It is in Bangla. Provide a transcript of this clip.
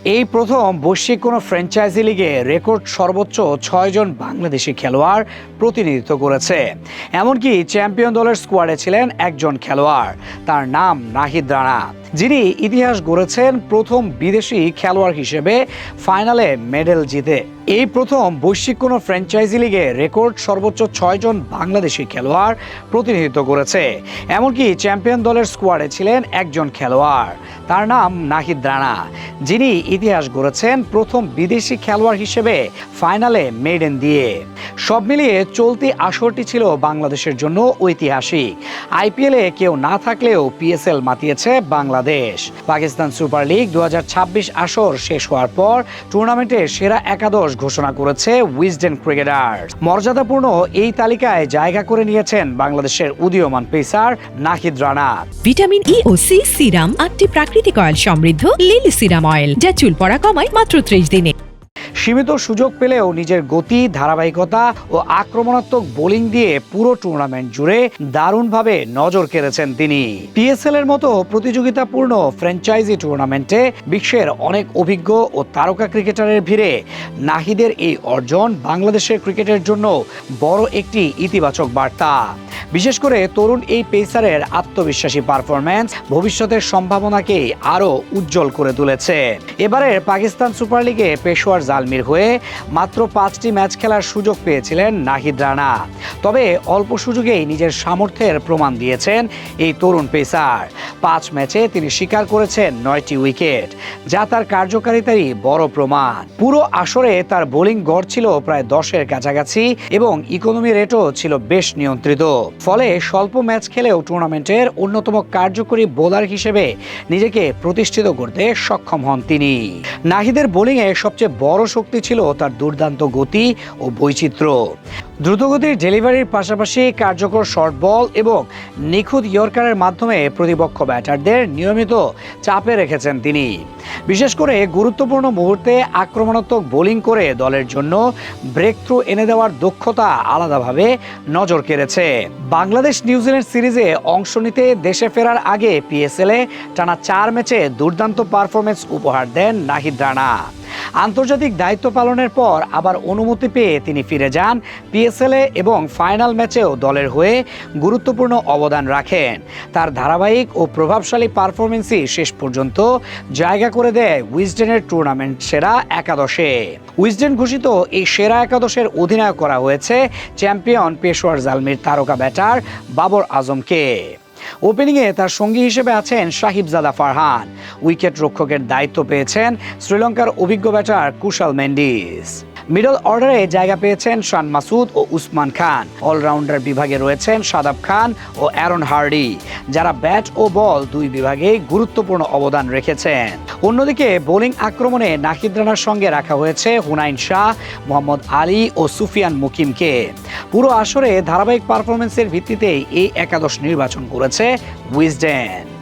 এই প্রথম বৈশ্বিক কোনো ফ্র্যাঞ্চাইজি লিগে রেকর্ড সর্বোচ্চ ৬ জন বাংলাদেশি খেলোয়াড় প্রতিনিধিত্ব করেছে। এমনকি চ্যাম্পিয়ন দলের স্কোয়াডে ছিলেন একজন খেলোয়াড়, তার নাম নাহিদ রানা, যিনি ইতিহাস গড়েছেন প্রথম বিদেশি খেলোয়াড় হিসেবে ফাইনালে মেডেল জিতে। এই প্রথম বৈশ্বিক কোনো ফ্র্যাঞ্চাইজি লিগে রেকর্ড সর্বোচ্চ ৬ জন বাংলাদেশি খেলোয়াড় প্রতিনিধিত্ব করেছে। এমনকি চ্যাম্পিয়ন দলের স্কোয়াডে ছিলেন একজন খেলোয়াড়, তার নাম নাহিদ রানা, যিনি ইতিহাস গড়েছেন প্রথম বিদেশি খেলোয়াড় হিসেবে ফাইনালে মেডেন দিয়ে। সব মিলিয়ে চলতি আসরটি ছিল বাংলাদেশের জন্য ঐতিহাসিক। আইপিএলে কেউ না থাকলেও পিএসএল মাতিয়েছে বাংলাদেশ। পাকিস্তান সুপার লিগ 2026 আসর শেষ হওয়ার পর টুর্নামেন্টের সেরা একাদশ ঘোষণা করেছে উইজডেন ক্রিকেটার্স। মর্যাদাপূর্ণ এই তালিকায় জায়গা করে নিয়েছেন বাংলাদেশের উদীয়মান pacer Nahid Rana. Vitamin E ও সি সিরাম 8টি প্রাকৃতিক অয়েল সমৃদ্ধ লিলি সিরাম অয়েল, যা চুল পড়া কমায় মাত্র 30 দিনে। সীমিত সুযোগ পেলেও নিজের গতি, ধারাবাহিকতা ও আক্রমণাত্মক বোলিং দিয়ে পুরো টুর্নামেন্ট জুড়ে দারুণভাবে নজর কেড়েছেন তিনি। পিএসএল এর মতো প্রতিযোগিতাপূর্ণ ফ্র্যাঞ্চাইজি টুর্নামেন্টে বিশ্বের অনেক অভিজ্ঞ ও তারকা ক্রিকেটারের ভিড়ে নাহিদের এই অর্জন বাংলাদেশের ক্রিকেটের জন্য বড় একটি ইতিবাচক বার্তা। বিশেষ করে তরুণ এই পেসারের আত্মবিশ্বাসী পারফরম্যান্স ভবিষ্যতের সম্ভাবনাকে আরও উজ্জ্বল করে তুলেছে। এবারের পাকিস্তান সুপার লিগে পেশোয়ার জালমির হয়ে মাত্র 5টি ম্যাচ খেলার সুযোগ পেয়েছিলেন নাহিদ রানা। তবে অল্প সুযোগেই নিজের সামর্থ্যের প্রমাণ দিয়েছেন এই তরুণ পেসার। 5 ম্যাচে তিনি শিকার করেছেন 9টি উইকেট, যা তার কার্যকারিতারই বড় প্রমাণ। পুরো আসরে তার বোলিং গড় ছিল প্রায় 10-এর কাছাকাছি এবং ইকোনমি রেটও ছিল বেশ নিয়ন্ত্রিত। ফলে স্বল্প ম্যাচ খেলেও টুর্নামেন্টের অন্যতম কার্যকরী বোলার হিসেবে নিজেকে প্রতিষ্ঠিত করতে সক্ষম হন তিনি। নাহিদের বোলিংয়ে সবচেয়ে বড় শক্তি ছিল তার দুর্দান্ত গতি ও বৈচিত্র্য। দ্রুতগতির ডেলিভারির পাশাপাশি কার্যকর শর্ট বল এবং নিখুঁত ইয়র্কারের মাধ্যমে প্রতিপক্ষ ব্যাটারদের নিয়মিত চাপে রেখেছেন তিনি। বিশেষ করে গুরুত্বপূর্ণ মুহূর্তে আক্রমণাত্মক বোলিং করে দলের জন্য ব্রেক থ্রু এনে দেওয়ার দক্ষতা আলাদাভাবে নজর কেড়েছে। বাংলাদেশ নিউজিল্যান্ড সিরিজে অংশ নিতে দেশে ফেরার আগে পিএসএলে টানা 4 ম্যাচে দুর্দান্ত পারফরমেন্স উপহার দেন নাহিদ রানা। আন্তর্জাতিক দায়িত্ব পালনের পর আবার অনুমতি পেয়ে তিনি ফিরে যান পিএসএলে এবং ফাইনাল ম্যাচেও দলের হয়ে গুরুত্বপূর্ণ অবদান রাখেন। তার ধারাবাহিক ও প্রভাবশালী পারফরমেন্সই শেষ পর্যন্ত জায়গা করে দেয় উইজডেনের টুর্নামেন্ট সেরা একাদশে। উইজডেন ঘোষিত এই সেরা একাদশের অধিনায়ক করা হয়েছে চ্যাম্পিয়ন পেশোয়ার জালমির তারকা ব্যাটার বাবর আজমকে। ওপেনিংয়ে তার সঙ্গী হিসেবে আছেন সাহিবজাদা ফারহান। উইকেট রক্ষকের দায়িত্ব পেয়েছেন শ্রীলঙ্কার অভিজ্ঞ ব্যাটার কুশাল মেন্ডিস। মিডল অর্ডারে জায়গা পেয়েছেন শান মাসুদ ও উসমান খান। অলরাউন্ডার বিভাগে রয়েছেন শাদাব খান ও অ্যারন হার্ডি, যারা ব্যাট ও বল দুই বিভাগে গুরুত্বপূর্ণ অবদান রেখেছেন। অন্যদিকে বোলিং আক্রমণে নাহিদ রানার সঙ্গে রাখা হয়েছে হুনাইন শাহ, মোহাম্মদ আলী ও সুফিয়ান মুকিমকে। পুরো আসরে ধারাবাহিক পারফরমেন্সের ভিত্তিতেই এই একাদশ নির্বাচন করেছে উইজডেন।